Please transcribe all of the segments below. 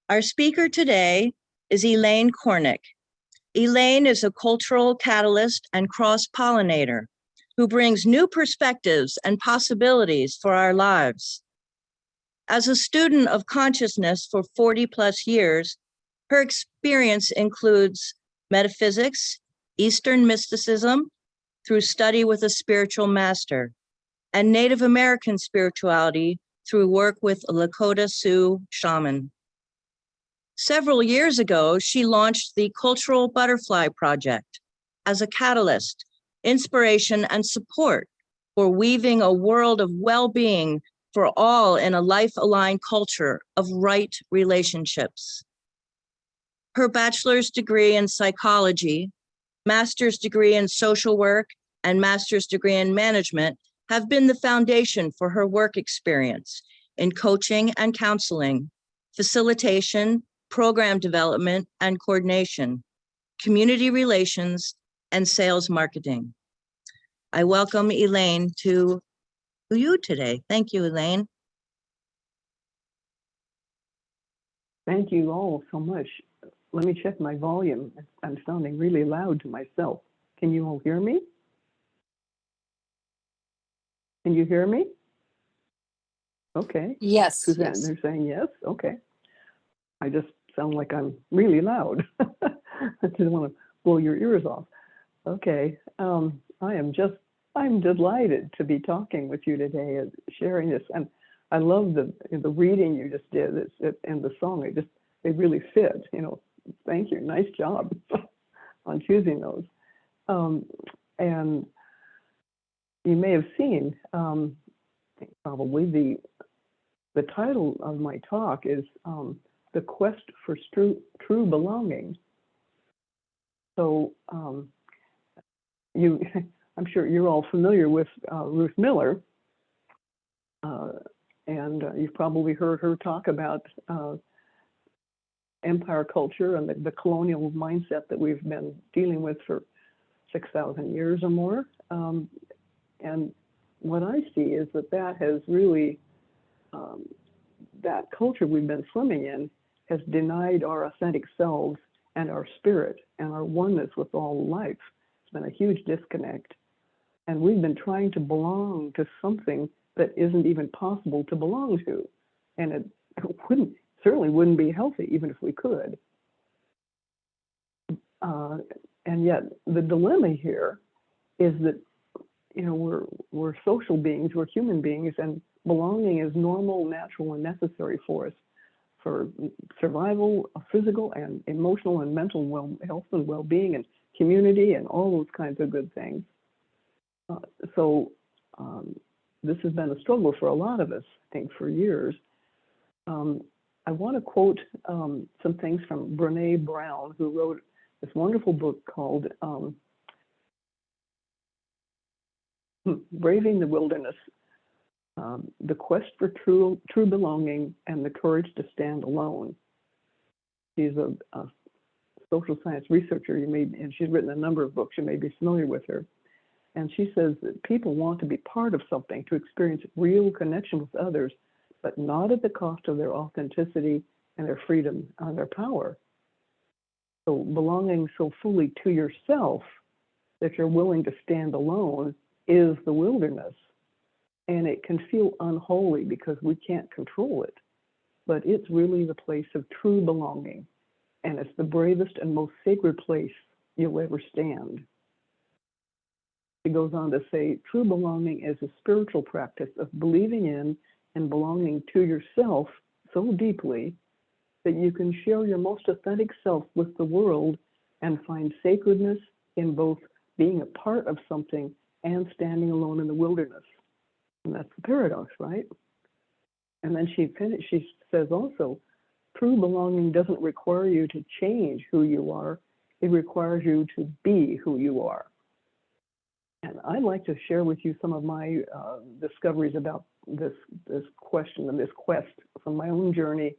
Our speaker today is Elaine Cornick. Elaine is a cultural catalyst and cross-pollinator who brings new perspectives and possibilities for our lives. As a student of consciousness for 40 plus years, her experience includes metaphysics, Eastern mysticism through study with a spiritual master, and Native American spirituality through work with a Lakota Sioux shaman. Several years ago, she launched the Cultural Butterfly Project as a catalyst, inspiration, and support for weaving a world of well-being for all in a life-aligned culture of right relationships. Her bachelor's degree in psychology, master's degree in social work, and master's degree in management have been the foundation for her work experience in coaching and counseling, facilitation, program development and coordination, community relations, and sales marketing. I welcome Elaine to you today. Thank you, Elaine. Thank you all so much. Let me check my volume. I'm sounding really loud to myself. Can you all hear me? Can you hear me? Okay. Yes. Suzanne, Yes. they're saying yes. Okay. I just sound like I'm really loud. I didn't want to blow your ears off. Okay. I'm delighted to be talking with you today and sharing this. And I love the reading you just did and the song. They really fit. Thank you. Nice job on choosing those. And you may have seen probably the title of my talk is The Quest for True Belonging. So I'm sure you're all familiar with Ruth Miller, and you've probably heard her talk about empire culture and the colonial mindset that we've been dealing with for 6,000 years or more. And what I see is that has really, that culture we've been swimming in has denied our authentic selves and our spirit and our oneness with all life. It's been a huge disconnect. And we've been trying to belong to something that isn't even possible to belong to. And it certainly wouldn't be healthy even if we could. And yet the dilemma here is that, we're social beings, we're human beings, and belonging is normal, natural, and necessary for us for survival, physical and emotional and mental health and well-being and community and all those kinds of good things. So this has been a struggle for a lot of us, I think, for years. I want to quote some things from Brene Brown, who wrote this wonderful book called Braving the Wilderness, The Quest for True Belonging and the Courage to Stand Alone. She's a social science researcher, and she's written a number of books. You may be familiar with her. And she says that people want to be part of something, to experience real connection with others, but not at the cost of their authenticity and their freedom and their power. So belonging so fully to yourself that you're willing to stand alone is the wilderness. And it can feel unholy because we can't control it, but it's really the place of true belonging. And it's the bravest and most sacred place you'll ever stand. She goes on to say, true belonging is a spiritual practice of believing in and belonging to yourself so deeply that you can share your most authentic self with the world and find sacredness in both being a part of something and standing alone in the wilderness. And that's the paradox, right? And then she says also, true belonging doesn't require you to change who you are. It requires you to be who you are. And I'd like to share with you some of my discoveries about this question and this quest from my own journey.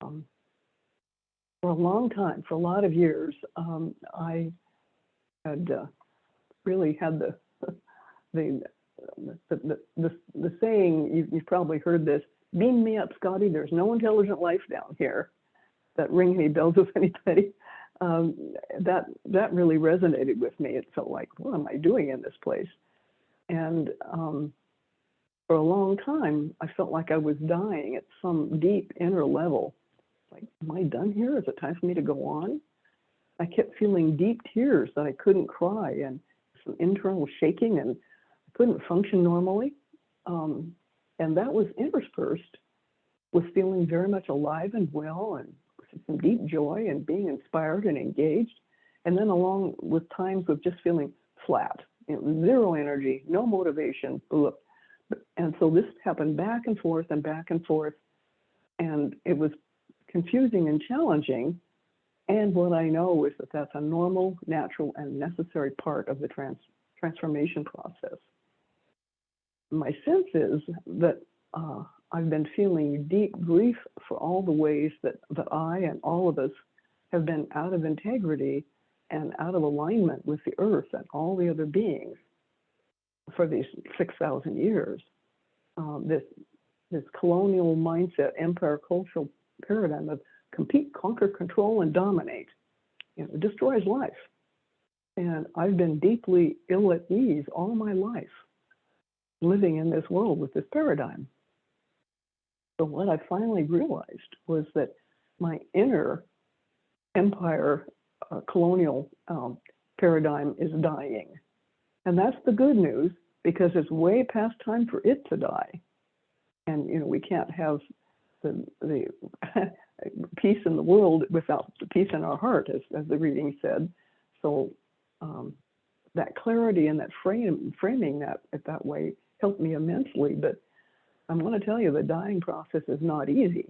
For a long time, for a lot of years, I had really had the saying, you've probably heard this, beam me up, Scotty, there's no intelligent life down here. that ring any bells with anybody? That really resonated with me. It felt like, what am I doing in this place? And for a long time, I felt like I was dying at some deep inner level. Like, am I done here? Is it time for me to go on? I kept feeling deep tears that I couldn't cry, and some internal shaking, and I couldn't function normally. And that was interspersed with feeling very much alive and well, and some deep joy and being inspired and engaged. And then along with times of just feeling flat, zero energy, no motivation. And so this happened back and forth and back and forth. And it was confusing and challenging. And what I know is that that's a normal, natural, and necessary part of the transformation process. My sense is that I've been feeling deep grief for all the ways that I and all of us have been out of integrity and out of alignment with the earth and all the other beings for these 6,000 years. This colonial mindset, empire cultural paradigm of compete, conquer, control, and dominate, destroys life. And I've been deeply ill at ease all my life living in this world with this paradigm. So what I finally realized was that my inner empire colonial paradigm is dying. And that's the good news, because it's way past time for it to die. And we can't have the peace in the world without the peace in our heart, as the reading said. So that clarity and that framing that way helped me immensely. But I'm going to tell you, the dying process is not easy.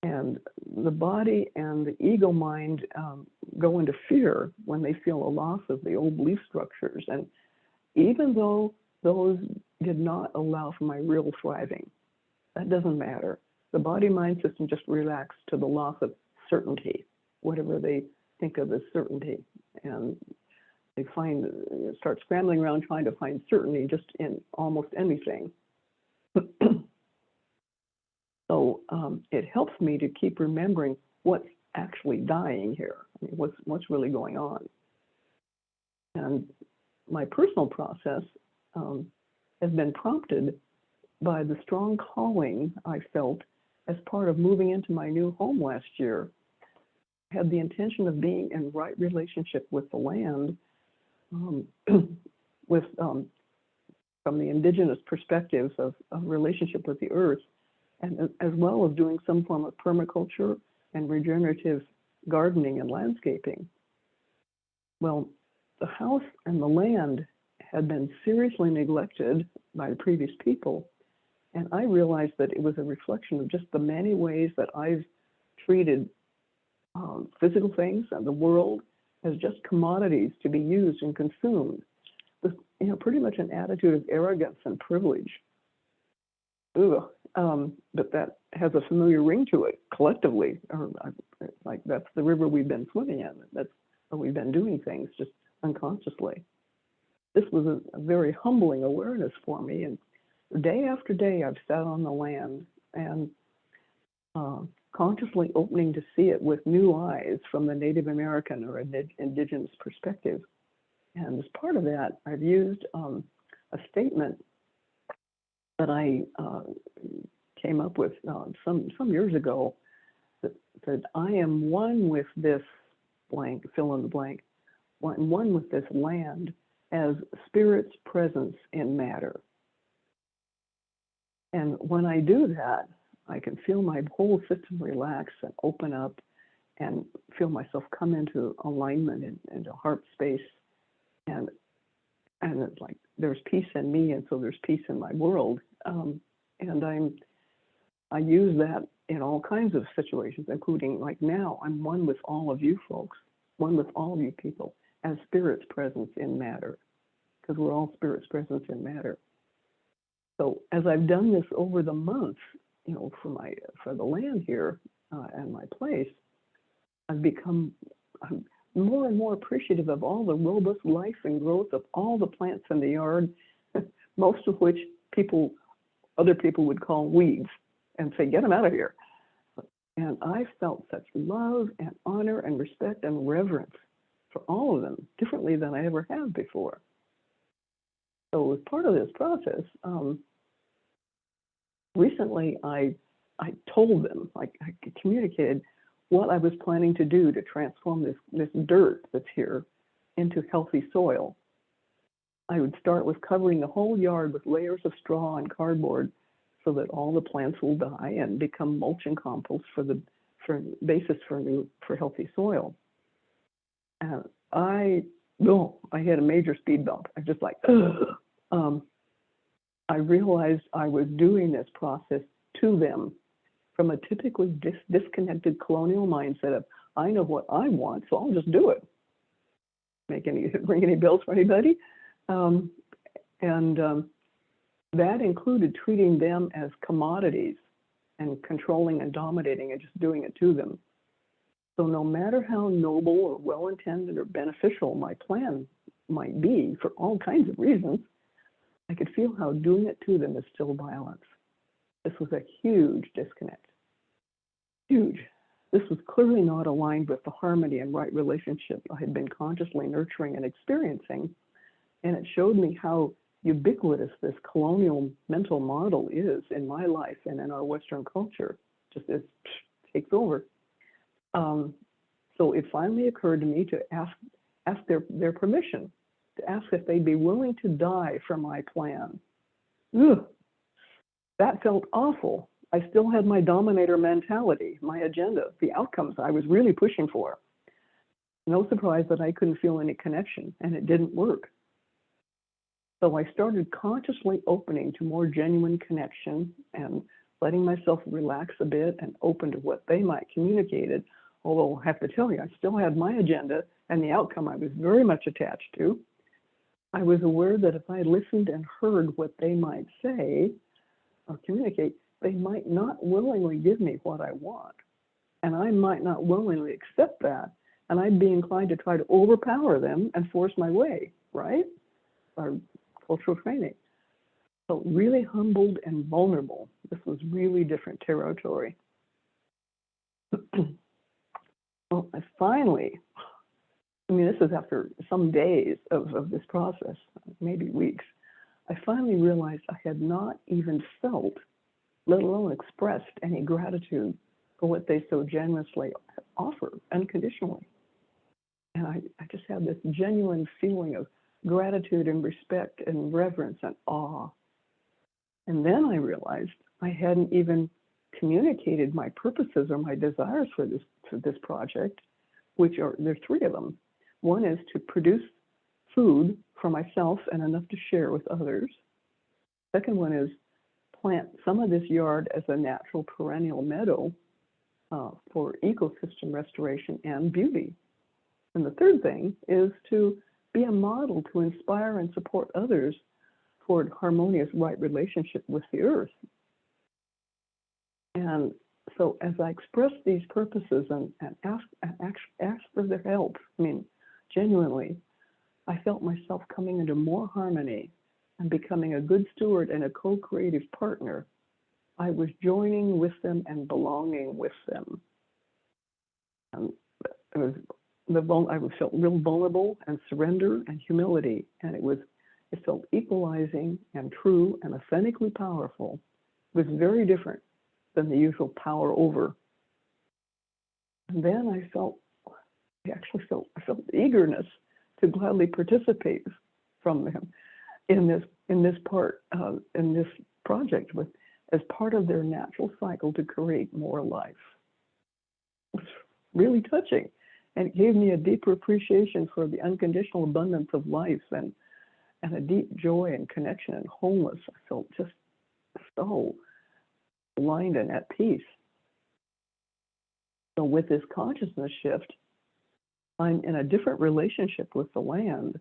And the body and the ego mind go into fear when they feel a loss of the old belief structures. And even though those did not allow for my real thriving, that doesn't matter. The body-mind system just reacts to the loss of certainty, whatever they think of as certainty. And they start scrambling around trying to find certainty just in almost anything. So it helps me to keep remembering what's actually dying here. I mean, what's really going on. And my personal process has been prompted by the strong calling I felt as part of moving into my new home last year. I had the intention of being in right relationship with the land, from the indigenous perspectives of relationship with the earth, and as well as doing some form of permaculture and regenerative gardening and landscaping. Well, the house and the land had been seriously neglected by the previous people, and I realized that it was a reflection of just the many ways that I've treated physical things and the world as just commodities to be used and consumed, with pretty much an attitude of arrogance and privilege. But that has a familiar ring to it collectively, or like that's the river we've been swimming in. That's how we've been doing things, just unconsciously. This was a very humbling awareness for me, and day after day I've sat on the land and consciously opening to see it with new eyes from the Native American or indigenous perspective. And as part of that, I've used a statement that I came up with some years ago that said, I am one with this blank, fill in the blank, one with this land as spirit's presence in matter. And when I do that, I can feel my whole system relax and open up and feel myself come into alignment into heart space. And it's like there's peace in me, and so there's peace in my world. And I use that in all kinds of situations, including like now, I'm one with all of you folks, one with all of you people, as spirit's presence in matter, because we're all spirit's presence in matter. So as I've done this over the months, for the land here and my place, I'm more and more appreciative of all the robust life and growth of all the plants in the yard, most of which other people would call weeds and say, get them out of here. And I felt such love and honor and respect and reverence for all of them, differently than I ever have before. So as part of this process, recently I told them, I communicated what I was planning to do to transform this dirt that's here into healthy soil. I would start with covering the whole yard with layers of straw and cardboard so that all the plants will die and become mulch and compost for basis for healthy soil. And I had a major speed bump. I just like, I realized I was doing this process to them from a typically disconnected colonial mindset of, I know what I want, so I'll just do it. Ring any bells for anybody? That included treating them as commodities and controlling and dominating and just doing it to them. So no matter how noble or well-intended or beneficial my plan might be for all kinds of reasons, I could feel how doing it to them is still violence. This was a huge disconnect. Huge. This was clearly not aligned with the harmony and right relationship I had been consciously nurturing and experiencing. And it showed me how ubiquitous this colonial mental model is in my life and in our Western culture. Just it takes over. So it finally occurred to me to ask their permission, to ask if they'd be willing to die for my plan. Ugh, that felt awful. I still had my dominator mentality, my agenda, the outcomes I was really pushing for. No surprise that I couldn't feel any connection, and it didn't work. So I started consciously opening to more genuine connection and letting myself relax a bit and open to what they might communicate. Although I have to tell you, I still had my agenda and the outcome I was very much attached to. I was aware that if I listened and heard what they might say or communicate, they might not willingly give me what I want. And I might not willingly accept that. And I'd be inclined to try to overpower them and force my way, right? Our cultural training. So really humbled and vulnerable. This was really different territory. Well, I finally, this is after some days of this process, maybe weeks, I finally realized I had not even felt, let alone expressed, any gratitude for what they so generously offer unconditionally. And I just had this genuine feeling of gratitude and respect and reverence and awe. And then I realized I hadn't even communicated my purposes or my desires for this project, which are, there's three of them. One is to produce food for myself and enough to share with others. Second one is plant some of this yard as a natural perennial meadow for ecosystem restoration and beauty. And the third thing is to be a model to inspire and support others toward harmonious right relationship with the earth. And so as I expressed these purposes and asked for their help, genuinely, I felt myself coming into more harmony and becoming a good steward and a co-creative partner. I was joining with them and belonging with them. And I felt real vulnerable and surrender and humility, and it felt equalizing and true and authentically powerful. It was very different than the usual power over. And then I felt eagerness to gladly participate from them in this project as part of their natural cycle to create more life. It was really touching, and it gave me a deeper appreciation for the unconditional abundance of life and a deep joy and connection and wholeness. I felt just so aligned and at peace. So with this consciousness shift, I'm in a different relationship with the land.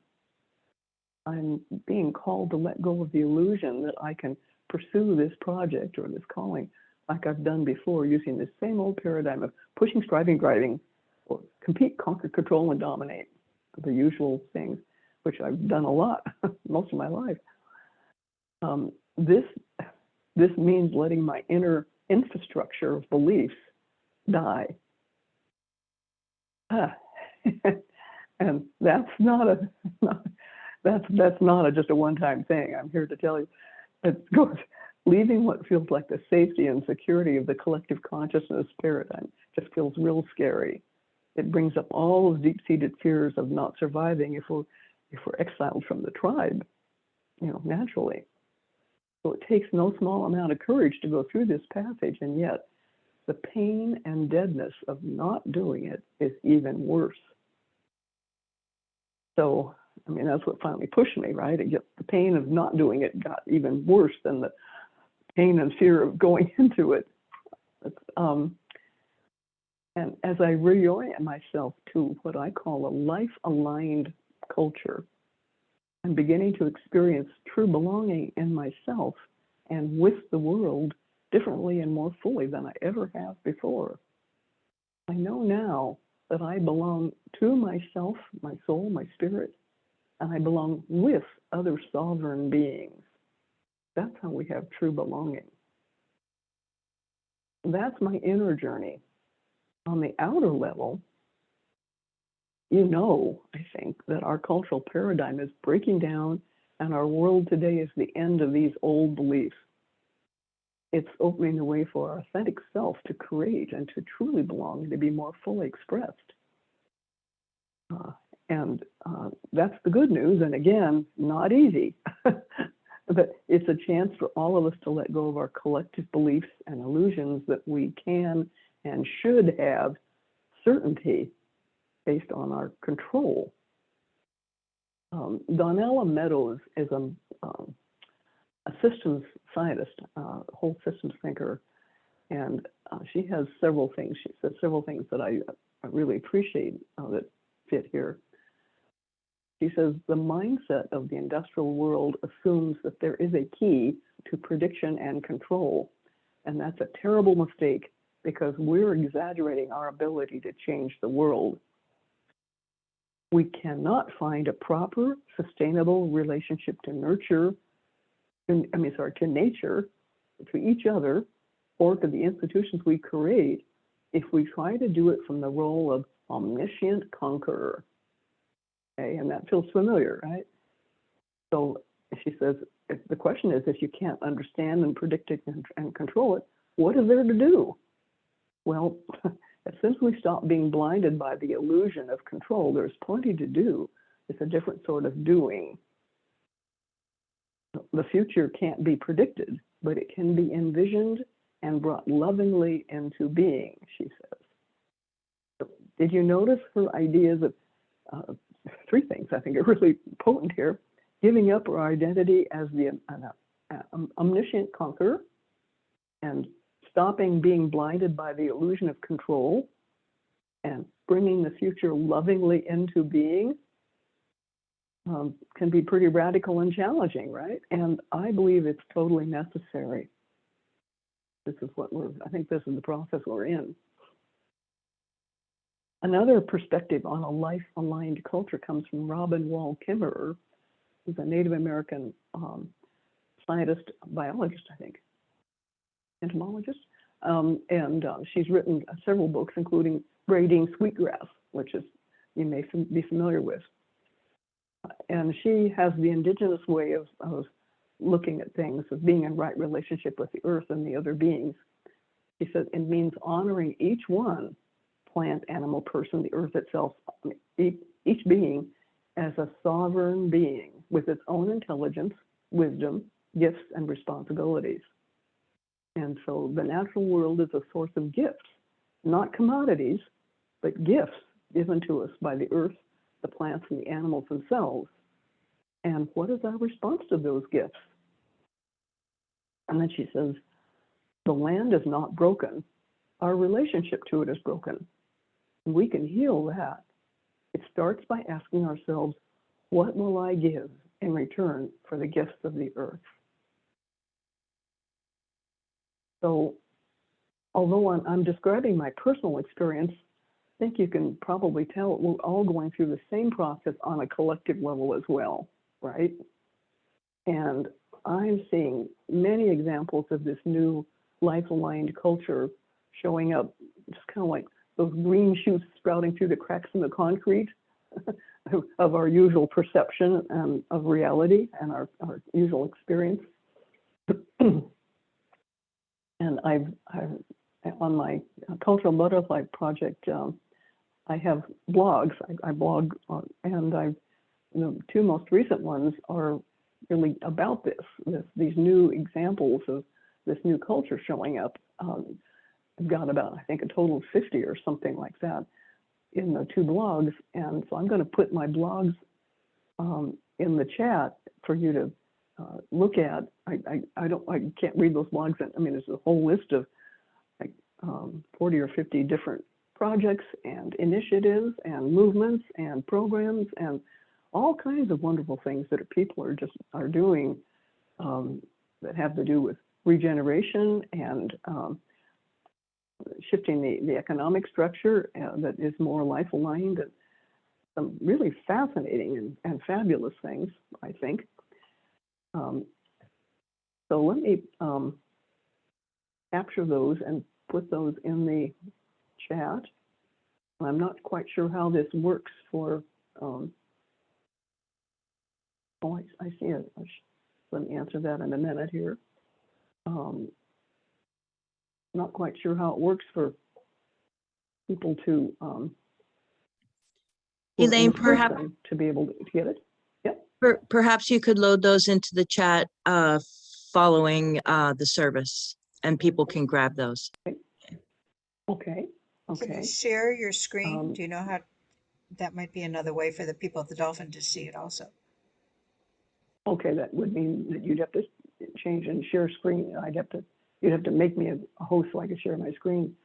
I'm being called to let go of the illusion that I can pursue this project or this calling like I've done before, using the same old paradigm of pushing, striving, driving, or compete, conquer, control, and dominate, the usual things, which I've done a lot, most of my life. This means letting my inner infrastructure of beliefs die. And that's not a that's not just a one-time thing. I'm here to tell you, it goes leaving what feels like the safety and security of the collective consciousness paradigm just feels real scary. It brings up all of deep-seated fears of not surviving if we're exiled from the tribe, naturally. So it takes no small amount of courage to go through this passage, and yet the pain and deadness of not doing it is even worse. So, that's what finally pushed me, right? The pain of not doing it got even worse than the pain and fear of going into it. And as I reorient myself to what I call a life-aligned culture, I'm beginning to experience true belonging in myself and with the world differently and more fully than I ever have before. I know now that I belong to myself, my soul, my spirit, and I belong with other sovereign beings. That's how we have true belonging. That's my inner journey. On the outer level, I think that our cultural paradigm is breaking down, and our world today is the end of these old beliefs. It's opening the way for our authentic self to create and to truly belong and to be more fully expressed. And that's the good news. And again, not easy, but it's a chance for all of us to let go of our collective beliefs and illusions that we can and should have certainty based on our control. Donella Meadows is a systems scientist, whole systems thinker, and she has several things. She says several things that I really appreciate that fit here. She says the mindset of the industrial world assumes that there is a key to prediction and control, and that's a terrible mistake because we're exaggerating our ability to change the world. We cannot find a proper, sustainable relationship to nature, to each other, or to the institutions we create if we try to do it from the role of omniscient conqueror. Okay, and that feels familiar, right? So she says, the question is, if you can't understand and predict it and control it, what is there to do? Well, since we stop being blinded by the illusion of control, there's plenty to do. It's a different sort of doing. The future can't be predicted, but it can be envisioned and brought lovingly into being, she says. So did you notice her ideas of three things I think are really potent here? Giving up our identity as the omniscient conqueror, and stopping being blinded by the illusion of control, and bringing the future lovingly into being can be pretty radical and challenging, right? And I believe it's totally necessary. I think this is the process we're in. Another perspective on a life-aligned culture comes from Robin Wall Kimmerer, who's a Native American scientist, biologist, I think, entomologist. And she's written several books, including Braiding Sweetgrass, which you may be familiar with. And she has the indigenous way of looking at things, of being in right relationship with the earth and the other beings. She says it means honoring each one, plant, animal, person, the earth itself, each being as a sovereign being with its own intelligence, wisdom, gifts, and responsibilities. And so the natural world is a source of gifts, not commodities, but gifts given to us by the earth, the plants, and the animals themselves. And what is our response to those gifts? And then she says, the land is not broken. Our relationship to it is broken. We can heal that. It starts by asking ourselves, what will I give in return for the gifts of the earth? So, although I'm describing my personal experience, I think you can probably tell we're all going through the same process on a collective level as well, right? And I'm seeing many examples of this new life-aligned culture showing up just kind of like those green shoots sprouting through the cracks in the concrete of our usual perception of reality and our usual experience. And I've on my Cultural Butterfly project, I have blogs. I blog, and the two most recent ones are really about these new examples of this new culture showing up. I've got about, I think, a total of 50 or something like that in the two blogs, and so I'm going to put my blogs in the chat for you to look at. I can't read those blogs. I mean, there's a whole list of like 40 or 50 different projects and initiatives and movements and programs and all kinds of wonderful things that people are doing that have to do with regeneration and shifting the economic structure that is more life aligned, and some really fascinating and fabulous things, I think. So let me capture those and put those in the chat. I'm not quite sure how this works for, oh, I see it. Let me answer that in a minute here. Not quite sure how it works for people to Elaine, perhaps to be able to get it. Yep. Perhaps you could load those into the chat following the service, and people can grab those. Okay. Can you Okay. share your screen? Do you know how? That might be another way for the people at the Dolphin to see it also. Okay, that would mean that you'd have to change and share screen. You'd have to make me a host so I could share my screen.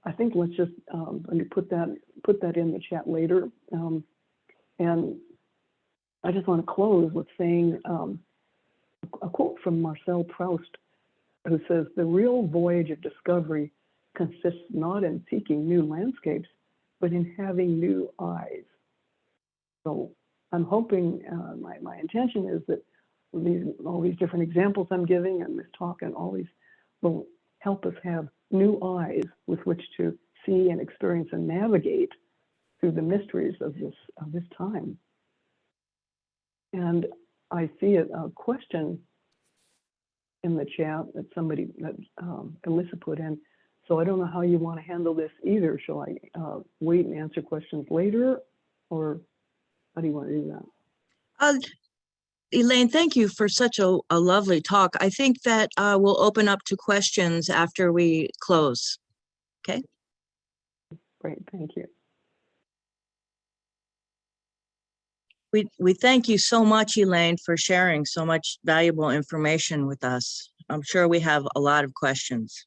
I think let's just let me put that in the chat later. And I just want to close with saying a quote from Marcel Proust, who says, "The real voyage of discovery consists not in seeking new landscapes, but in having new eyes." So I'm hoping, my intention is that all these different examples I'm giving and this talk and all these will help us have new eyes with which to see and experience and navigate through the mysteries of this time. And I see a question in the chat that Alyssa put in. So I don't know how you want to handle this either. Shall I wait and answer questions later, or how do you want to do that? Elaine, thank you for such a lovely talk. I think that we'll open up to questions after we close. Okay. Great, thank you. We thank you so much, Elaine, for sharing so much valuable information with us. I'm sure we have a lot of questions.